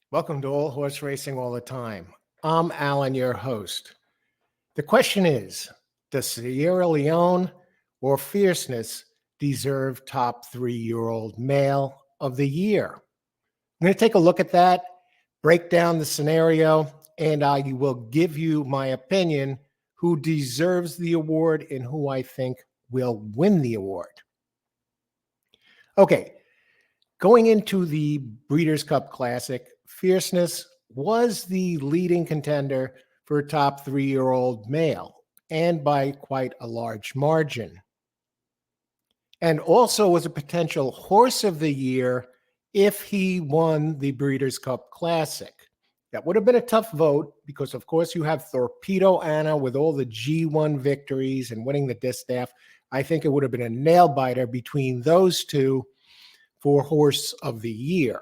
Welcome to All Horse Racing All the Time. I'm Alan, your host. The question is, does Sierra Leone or Fierceness deserve top 3-year-old male of the year? I'm going to take a look at that, break down the scenario, and I will give you my opinion who deserves the award and who I think will win the award. Okay, going into the Breeders' Cup Classic, Fierceness was the leading contender for top 3-year-old male, and by quite a large margin. And also was a potential horse of the year if he won the Breeders' Cup Classic. That would have been a tough vote because, of course, you have Torpedo Anna with all the G1 victories and winning the distaff. I think it would have been a nail biter between those two for horse of the year.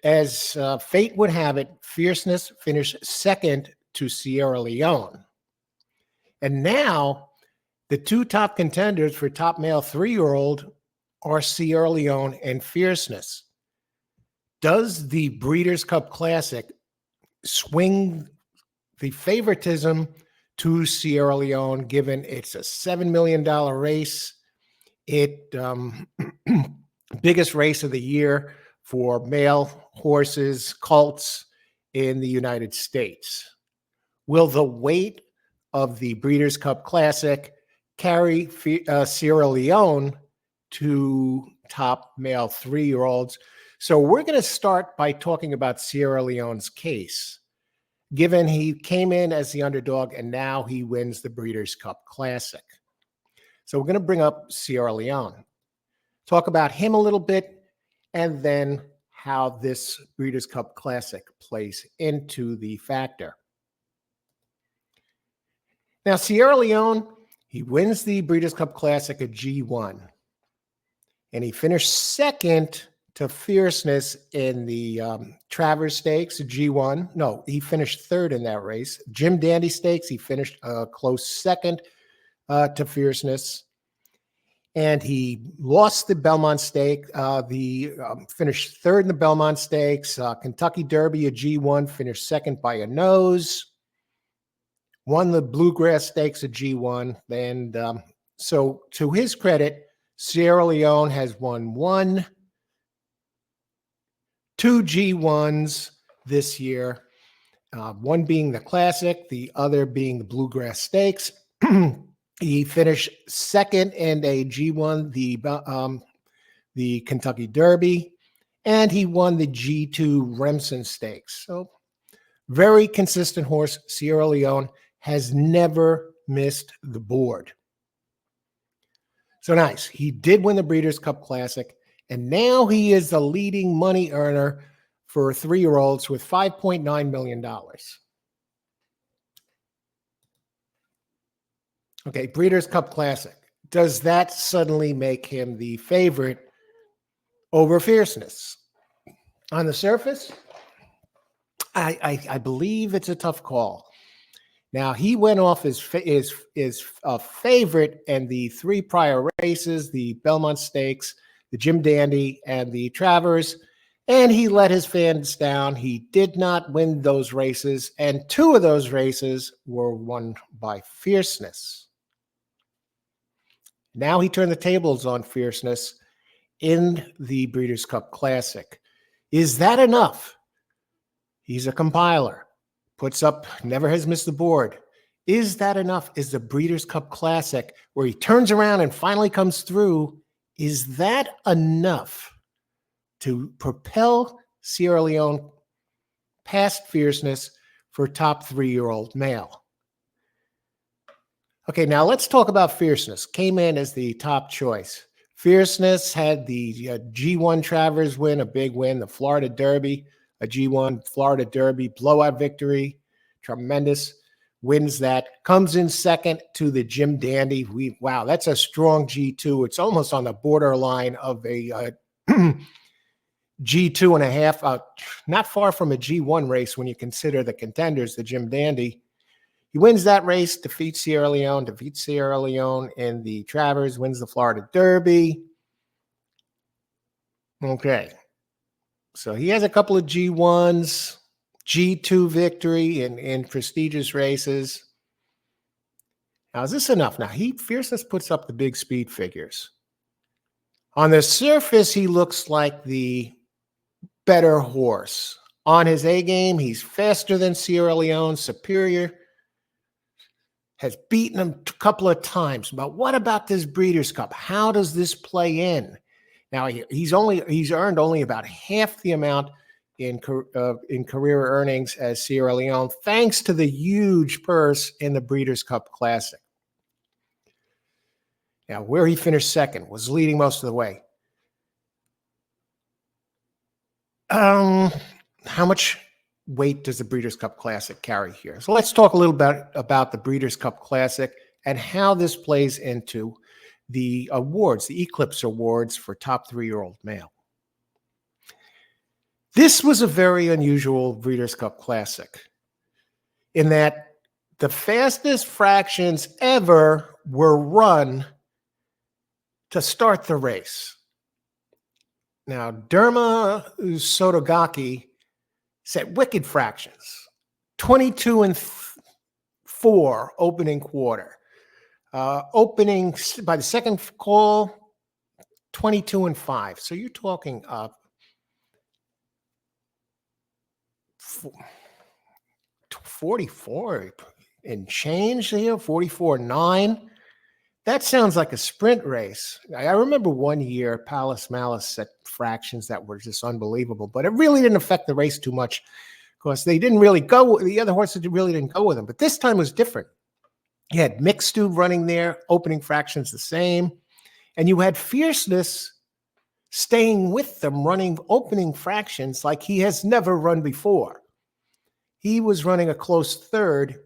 As fate would have it, Fierceness finished second to Sierra Leone. And now the two top contenders for top male 3-year-old are Sierra Leone and Fierceness. Does the Breeders' Cup Classic swing the favoritism to Sierra Leone, given it's a $7 million race? Biggest race of the year for male horses, colts in the United States. Will the weight of the Breeders' Cup Classic carry Sierra Leone to top male 3-year-olds? So we're going to start by talking about Sierra Leone's case, given he came in as the underdog and now he wins the Breeders' Cup Classic. So we're going to bring up Sierra Leone, talk about him a little bit, and then how this Breeders' Cup Classic plays into the factor. Now, Sierra Leone, he wins the Breeders' Cup Classic at G1, and he finished second to Fierceness in the Travers Stakes, G1. No, he finished third in that race. Jim Dandy Stakes, he finished a close second to Fierceness. And he lost the Belmont Stake. Finished third in the Belmont Stakes. Kentucky Derby at G1, finished second by a nose. Won the Bluegrass Stakes at G1. And so to his credit, Sierra Leone has won two G1s this year. One being the Classic, the other being the Bluegrass Stakes. He finished second in a G1, the Kentucky Derby, and he won the G2 Remsen Stakes. So very consistent horse. Sierra Leone has never missed the board. So nice. He did win the Breeders' Cup Classic, and now he is the leading money earner for 3-year-olds with $5.9 million. Okay, Breeders' Cup Classic. Does that suddenly make him the favorite over Fierceness? On the surface, I believe it's a tough call. Now, he went off his favorite in the 3 prior races, the Belmont Stakes, the Jim Dandy, and the Travers, and he let his fans down. He did not win those races, and 2 of those races were won by Fierceness. Now he turned the tables on Fierceness in the Breeders' Cup Classic. Is that enough? He's a compiler. Puts up, never has missed the board. Is that enough? Is the Breeders' Cup Classic, where he turns around and finally comes through, is that enough to propel Sierra Leone past Fierceness for top 3-year-old male? Okay, now let's talk about Fierceness. Came in as the top choice. Fierceness had the G1 Travers win, a big win, the Florida Derby, a G1 Florida Derby blowout victory, tremendous, wins that, comes in second to the Jim Dandy. Wow, that's a strong G2. It's almost on the borderline of a G2 and a half, not far from a G1 race when you consider the contenders, the Jim Dandy. He wins that race, defeats Sierra Leone in the Travers, wins the Florida Derby. Okay. So he has a couple of G1s, G2 victory in prestigious races. Now, is this enough? Now, Fierceness puts up the big speed figures. On the surface, he looks like the better horse. On his A game, he's faster than Sierra Leone, superior, has beaten him a couple of times. But what about this Breeders' Cup? How does this play in? Now, he's earned only about half the amount in career earnings as Sierra Leone, thanks to the huge purse in the Breeders' Cup Classic. Now, where he finished second, was leading most of the way. How much weight does the Breeders' Cup Classic carry here? So let's talk a little bit about the Breeders' Cup Classic and how this plays into the awards, the Eclipse Awards for top 3-year-old male. This was a very unusual Breeders' Cup Classic in that the fastest fractions ever were run to start the race. Now, Derma Sotogaki set wicked fractions, 22-4 opening quarter. Opening by the second call, 22-5. So you're talking 44 and change here, 44-9. That sounds like a sprint race. I remember one year Palace Malice set fractions that were just unbelievable, but it really didn't affect the race too much because they didn't really go. The other horses really didn't go with them. But this time was different. You had Mixed running there, opening fractions the same, and you had Fierceness staying with them, running opening fractions like he has never run before. He was running a close third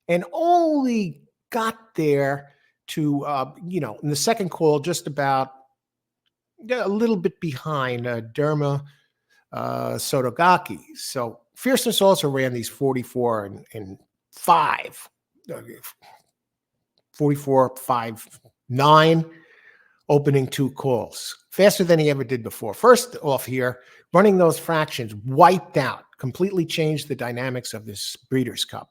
and only got there to, in the second call, just about a little bit behind Derma Sotogaki. So Fierceness also ran these 44-5, 44-5-9, opening 2 calls, faster than he ever did before. First off here, running those fractions wiped out, completely changed the dynamics of this Breeders' Cup.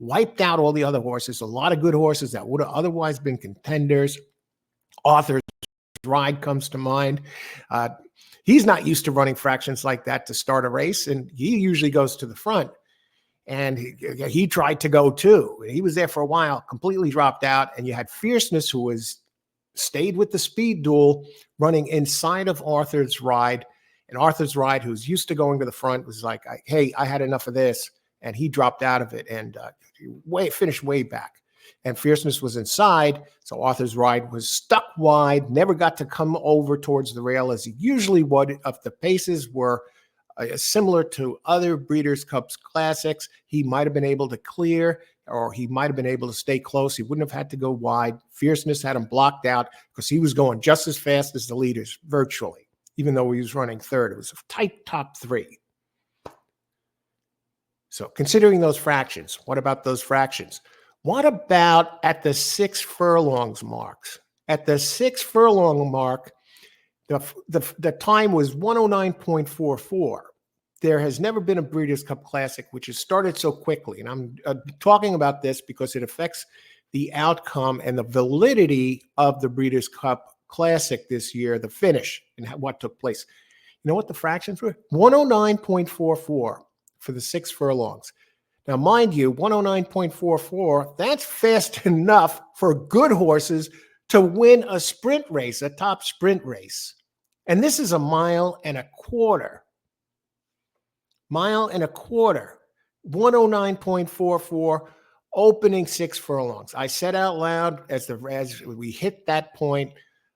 Wiped out all the other horses, a lot of good horses that would have otherwise been contenders. Arthur's Ride comes to mind. He's not used to running fractions like that to start a race, and he usually goes to the front. And he tried to go too. He was there for a while, completely dropped out, and you had Fierceness, who stayed with the speed duel, running inside of Arthur's Ride. And Arthur's Ride, who's used to going to the front, was like, hey, I had enough of this. And he dropped out of it and finished way back. And Fierceness was inside, so Arthur's Ride was stuck wide, never got to come over towards the rail as he usually would. If the paces were similar to other Breeders' Cups Classics, he might have been able to clear, or he might have been able to stay close. He wouldn't have had to go wide. Fierceness had him blocked out because he was going just as fast as the leaders, virtually, even though he was running third. It was a tight top 3. So considering those fractions, what about those fractions? What about at the 6 furlongs marks? At the 6 furlong mark, the time was 109.44. There has never been a Breeders' Cup Classic which has started so quickly. And I'm talking about this because it affects the outcome and the validity of the Breeders' Cup Classic this year, the finish, and what took place. You know what the fractions were? 109.44. for the 6 furlongs. Now, mind you, 109.44, that's fast enough for good horses to win a sprint race, a top sprint race. And this is a mile and a quarter. Mile and a quarter. 109.44, opening 6 furlongs. I said out loud as we hit that point,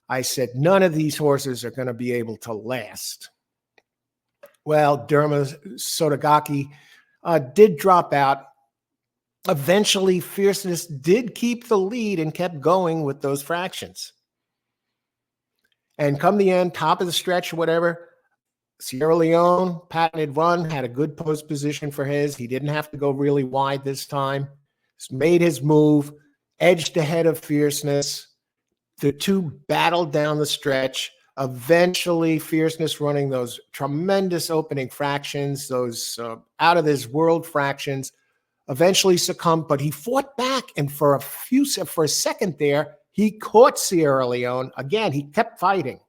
I said, none of these horses are going to be able to last. Well, Derma Sotogaki did drop out. Eventually, Fierceness did keep the lead and kept going with those fractions. And come the end, top of the stretch or whatever, Sierra Leone, patented run, had a good post position for his. He didn't have to go really wide this time. Just made his move, edged ahead of Fierceness. The two battled down the stretch. Eventually, Fierceness running those tremendous opening fractions, those out of this world fractions, eventually succumbed, but he fought back. And for a second there, he caught Sierra Leone. Again, he kept fighting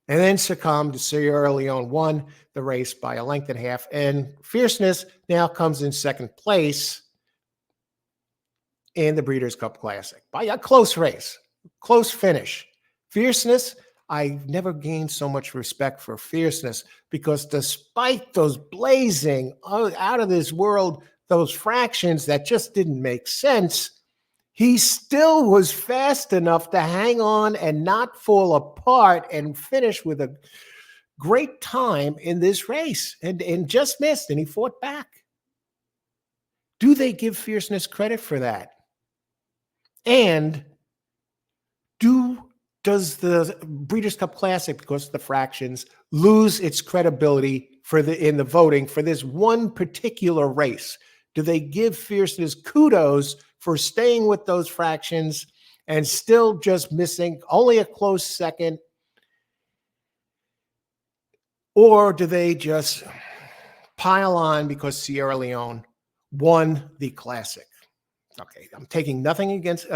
and then succumbed. Sierra Leone won the race by a length and a half. And Fierceness now comes in second place in the Breeders' Cup Classic by a close race, close finish. Fierceness, I've never gained so much respect for Fierceness because despite those blazing, out of this world, those fractions that just didn't make sense, he still was fast enough to hang on and not fall apart and finish with a great time in this race and just missed, and he fought back. Do they give Fierceness credit for that? And does the Breeders' Cup Classic, because of the fractions, lose its credibility in the voting for this one particular race? Do they give Fierceness kudos for staying with those fractions and still just missing only a close second? Or do they just pile on because Sierra Leone won the Classic? Okay, I'm taking nothing against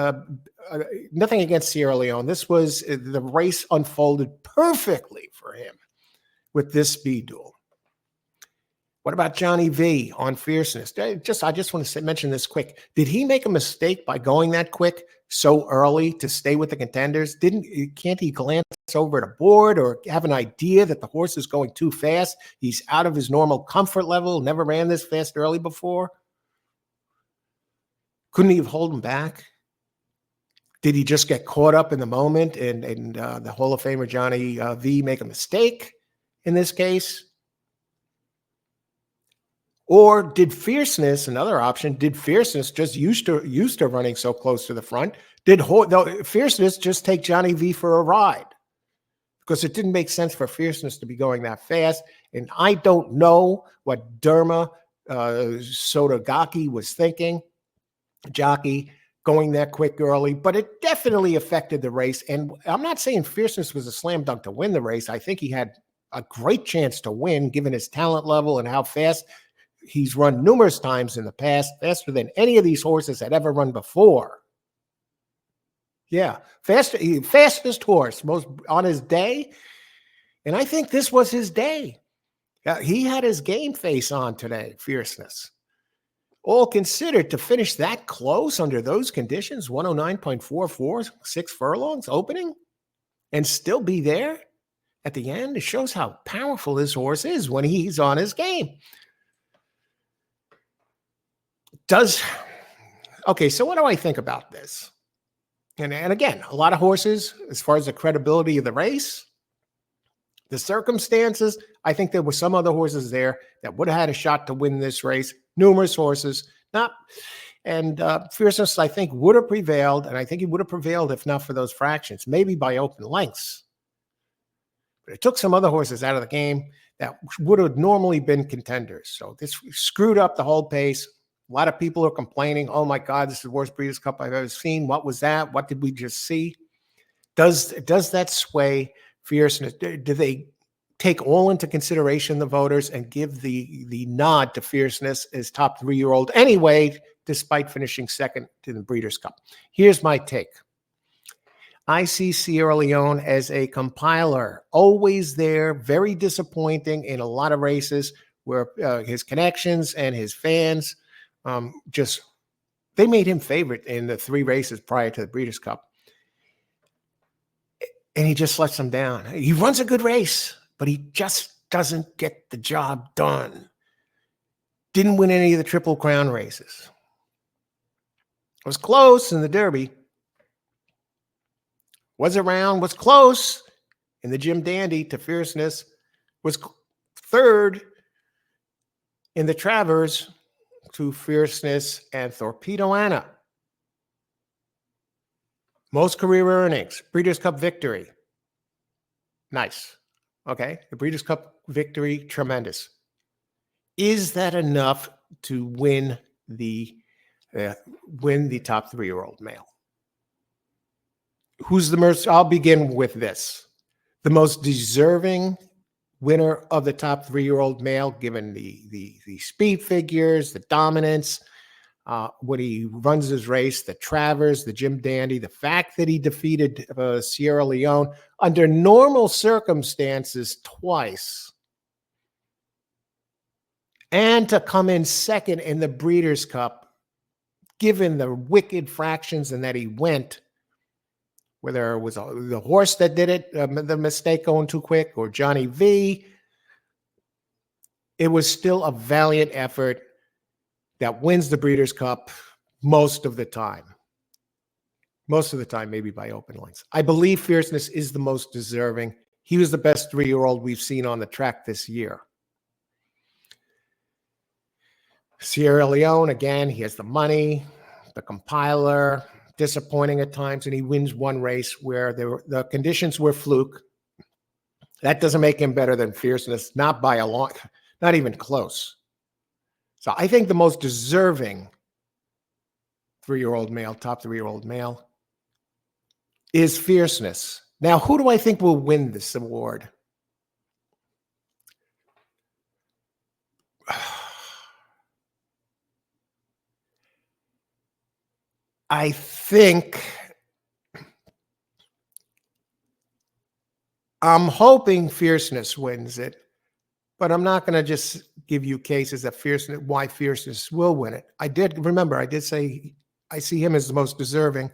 Sierra Leone. This was the race unfolded perfectly for him with this speed duel. What about Johnny V on Fierceness? I just want to mention this quick. Did he make a mistake by going that quick so early to stay with the contenders? Can't he glance over at a board or have an idea that the horse is going too fast? He's out of his normal comfort level. Never ran this fast early before. Couldn't he have held him back? Did he just get caught up in the moment and the Hall of Famer Johnny V make a mistake in this case? Or did Fierceness, another option, did Fierceness just used to running so close to the front? Did Fierceness just take Johnny V for a ride? Because it didn't make sense for Fierceness to be going that fast. And I don't know what Derma Sotogaki was thinking, jockey, going that quick early, but it definitely affected the race. And I'm not saying Fierceness was a slam dunk to win the race. I think he had a great chance to win given his talent level and how fast he's run numerous times in the past, faster than any of these horses had ever run before. Yeah, fastest horse most on his day. And I think this was his day. He had his game face on today, Fierceness. All considered, to finish that close under those conditions, 109.44, 6 furlongs opening, and still be there at the end, it shows how powerful this horse is when he's on his game. Okay, so what do I think about this? And again, a lot of horses, as far as the credibility of the race, the circumstances, I think there were some other horses there that would have had a shot to win this race. Numerous horses, Fierceness, I think, would have prevailed, and I think he would have prevailed if not for those fractions, maybe by open lengths. But it took some other horses out of the game that would have normally been contenders. So this screwed up the whole pace. A lot of people are complaining, oh my God, this is the worst Breeders' Cup I've ever seen. What was that? What did we just see? Does that sway Fierceness? Do they take all into consideration, the voters, and give the nod to Fierceness as top 3-year-old anyway, despite finishing second to the Breeders' Cup? Here's my take. I see Sierra Leone as a compiler, always there, very disappointing in a lot of races where his connections and his fans they made him favorite in the 3 races prior to the Breeders' Cup. And he just lets them down. He runs a good race, but he just doesn't get the job done. Didn't win any of the Triple Crown races. It was close in the Derby. Was around, was close in the Jim Dandy to Fierceness. Was third in the Travers to Fierceness and Torpedo Anna. Most career earnings, Breeders' Cup victory. Nice. Okay, the Breeders' Cup victory, tremendous. Is that enough to win the top 3-year-old male? Who's the most? I'll begin with this. The most deserving winner of the top 3-year-old male, given the speed figures, the dominance, when he runs his race, the Travers, the Jim Dandy, the fact that he defeated Sierra Leone under normal circumstances twice, and to come in second in the Breeders' Cup, given the wicked fractions and that he went, whether it was the horse that did it, the mistake going too quick, or Johnny V, it was still a valiant effort that wins the Breeders' Cup most of the time. Most of the time, maybe by open lines. I believe Fierceness is the most deserving. He was the best 3-year-old we've seen on the track this year. Sierra Leone, again, he has the money, the compiler, disappointing at times, and he wins one race where the conditions were fluke. That doesn't make him better than Fierceness, not by a long, not even close. So I think the most deserving 3-year-old male, top 3-year-old male, is Fierceness. Now, who do I think will win this award? I think I'm hoping Fierceness wins it, but I'm not going to just give you cases that why Fierceness will win it. I did say I see him as the most deserving.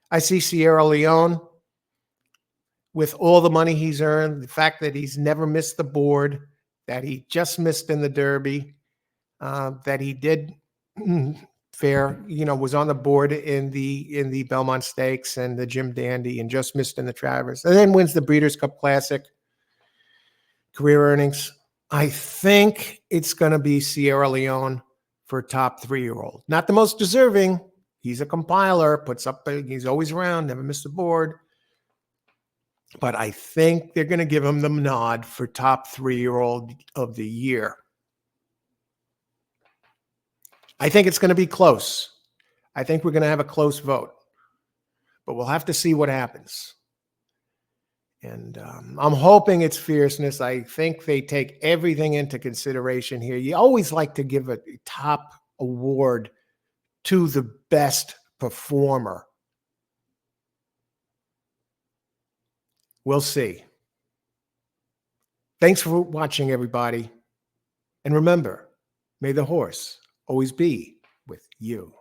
I see Sierra Leone, with all the money he's earned, the fact that he's never missed the board, that he just missed in the Derby, that he did was on the board in the Belmont Stakes and the Jim Dandy and just missed in the Travers, and then wins the Breeders' Cup Classic. Career earnings. I think it's going to be Sierra Leone for top 3-year-old. Not the most deserving. He's a compiler, puts up, he's always around, never missed the board. But I think they're going to give him the nod for top 3-year-old of the year. I think it's going to be close. I think we're going to have a close vote. But we'll have to see what happens. And I'm hoping it's Fierceness. I think they take everything into consideration here. You always like to give a top award to the best performer. We'll see. Thanks for watching, everybody. And remember, may the horse always be with you.